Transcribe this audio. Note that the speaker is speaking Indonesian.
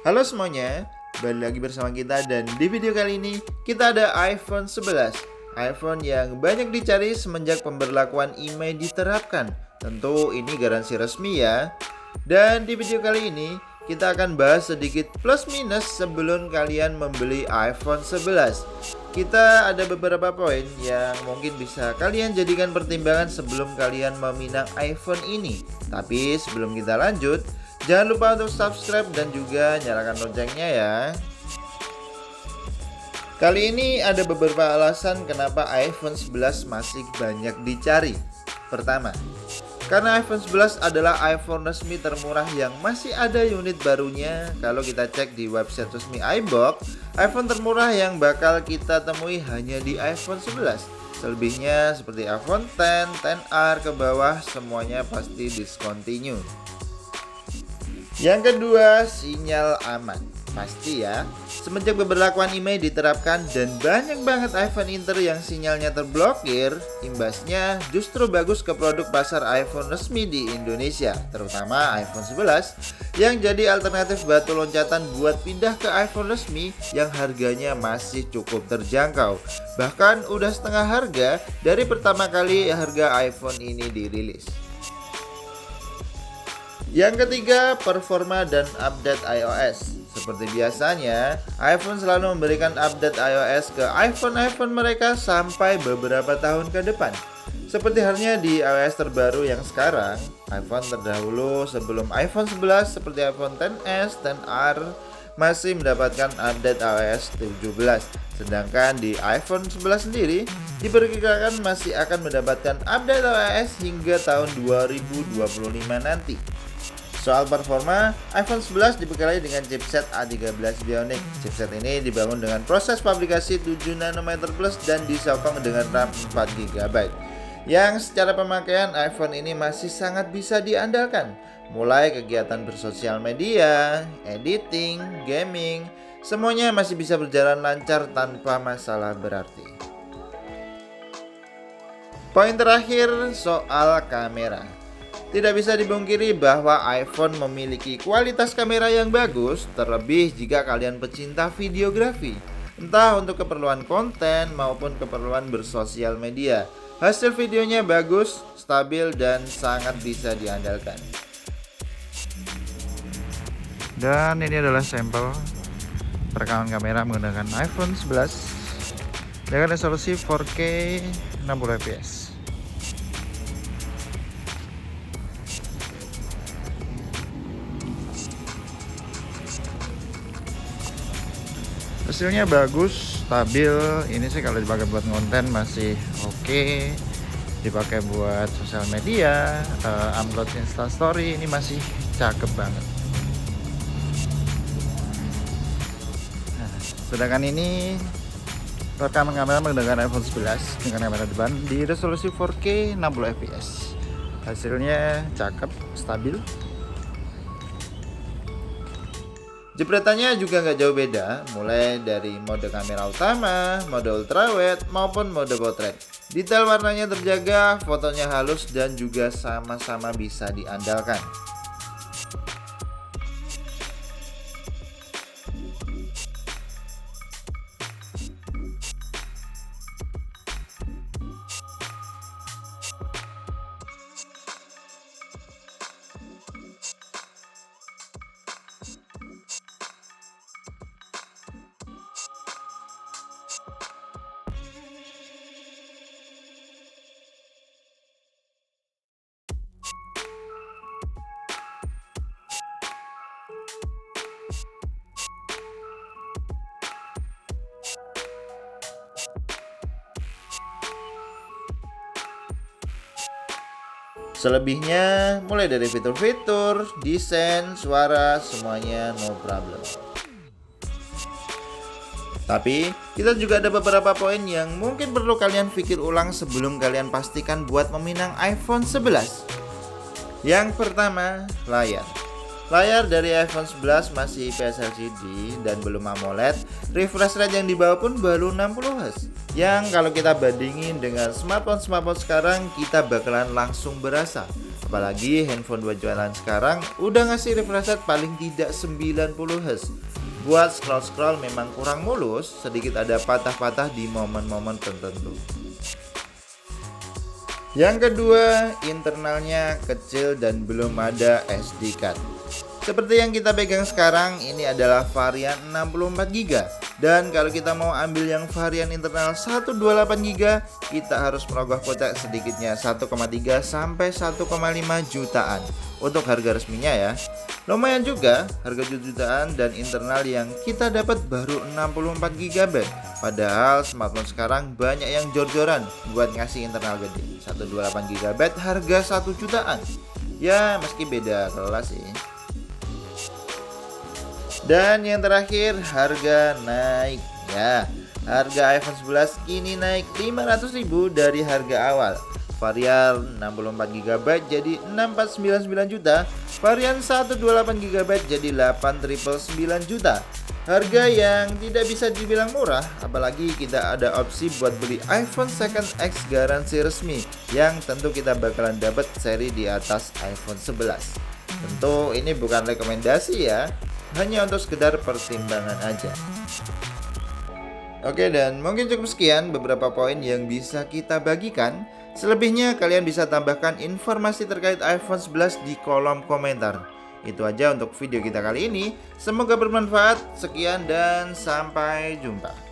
Halo semuanya, balik lagi bersama kita dan di video kali ini kita ada iPhone 11. iPhone yang banyak dicari semenjak pemberlakuan IMEI diterapkan. Tentu ini garansi resmi ya. Dan di video kali ini kita akan bahas sedikit plus minus sebelum kalian membeli iPhone 11. Kita ada beberapa poin yang mungkin bisa kalian jadikan pertimbangan sebelum kalian meminang iPhone ini. Tapi sebelum kita lanjut, jangan lupa untuk subscribe dan juga nyalakan loncengnya ya. Kali ini ada beberapa alasan kenapa iPhone 11 masih banyak dicari. Pertama, karena iPhone 11 adalah iPhone resmi termurah yang masih ada unit barunya. Kalau kita cek di website resmi iBox, iPhone termurah yang bakal kita temui hanya di iPhone 11. Selebihnya seperti iPhone X, XR ke bawah semuanya pasti discontinue. Yang kedua, sinyal aman. Pasti ya, semenjak pemberlakuan IMEI diterapkan dan banyak banget iPhone Inter yang sinyalnya terblokir, imbasnya justru bagus ke produk pasar iPhone resmi di Indonesia, terutama iPhone 11 yang jadi alternatif batu loncatan buat pindah ke iPhone resmi yang harganya masih cukup terjangkau. Bahkan udah setengah harga dari pertama kali harga iPhone ini dirilis. Yang ketiga, performa dan update iOS. Seperti biasanya, iPhone selalu memberikan update iOS ke iPhone mereka sampai beberapa tahun ke depan. Seperti halnya di iOS terbaru yang sekarang, iPhone terdahulu sebelum iPhone 11 seperti iPhone XS, XR masih mendapatkan update iOS 17. Sedangkan di iPhone 11 sendiri diperkirakan masih akan mendapatkan update iOS hingga tahun 2025 nanti. Soal performa, iPhone 11 dibekali dengan chipset A13 Bionic. Chipset ini dibangun dengan proses fabrikasi 7 nanometer plus dan disokong dengan RAM 4 GB. Yang secara pemakaian iPhone ini masih sangat bisa diandalkan. Mulai kegiatan bersosial media, editing, gaming, semuanya masih bisa berjalan lancar tanpa masalah berarti. Poin terakhir soal kamera. Tidak bisa dibungkiri bahwa iPhone memiliki kualitas kamera yang bagus, terlebih jika kalian pecinta videografi, entah untuk keperluan konten maupun keperluan bersosial media. Hasil videonya bagus, stabil, dan sangat bisa diandalkan. Dan ini adalah sampel perekaman kamera menggunakan iPhone 11 dengan resolusi 4K 60 fps. Hasilnya bagus, stabil. Ini sih kalau dipakai buat konten masih oke. Dipakai buat sosial media, upload Instastory, ini masih cakep banget. Nah, sedangkan ini rekaman kamera menggunakan iPhone 11 dengan kamera depan di resolusi 4K 60 fps. Hasilnya cakep, stabil. Jepretannya juga nggak jauh beda, mulai dari mode kamera utama, mode ultrawide, maupun mode potret. Detail warnanya terjaga, fotonya halus, dan juga sama-sama bisa diandalkan. Selebihnya mulai dari fitur-fitur, desain, suara, semuanya no problem. Tapi kita juga ada beberapa poin yang mungkin perlu kalian pikir ulang sebelum kalian pastikan buat meminang iPhone 11. Yang pertama, layar. Layar dari iPhone 11 masih IPS LCD dan belum AMOLED. Refresh rate yang dibawa pun baru 60Hz. Yang kalau kita bandingin dengan smartphone sekarang, kita bakalan langsung berasa Apalagi handphone buat jualan sekarang udah ngasih refresh rate paling tidak 90 Hz. Buat scroll-scroll memang kurang mulus, sedikit ada patah-patah di momen-momen tertentu. Yang kedua, internalnya kecil dan belum ada SD card. Seperti yang kita pegang sekarang, ini adalah varian 64GB. Dan kalau kita mau ambil yang varian internal 128GB, kita harus merogoh kocek sedikitnya 1,3 sampai 1,5 jutaan untuk harga resminya ya. Lumayan juga harga jutaan dan internal yang kita dapat baru 64GB. Padahal smartphone sekarang banyak yang jor-joran buat ngasih internal gede. 128GB harga 1 jutaan. Ya meski beda kelas sih. Dan yang terakhir, harga naik ya. Harga iPhone 11 kini naik 500.000 dari harga awal. Varian 64GB jadi 6499 juta, varian 128GB jadi 8999 juta. Harga yang tidak bisa dibilang murah, apalagi kita ada opsi buat beli iPhone Second X garansi resmi yang tentu kita bakalan dapat seri di atas iPhone 11. Tentu ini bukan rekomendasi ya, hanya untuk sekedar pertimbangan aja. Oke, dan mungkin cukup sekian beberapa poin yang bisa kita bagikan. Selebihnya kalian bisa tambahkan informasi terkait iPhone 11 di kolom komentar. Itu aja untuk video kita kali ini. Semoga bermanfaat. Sekian dan sampai jumpa.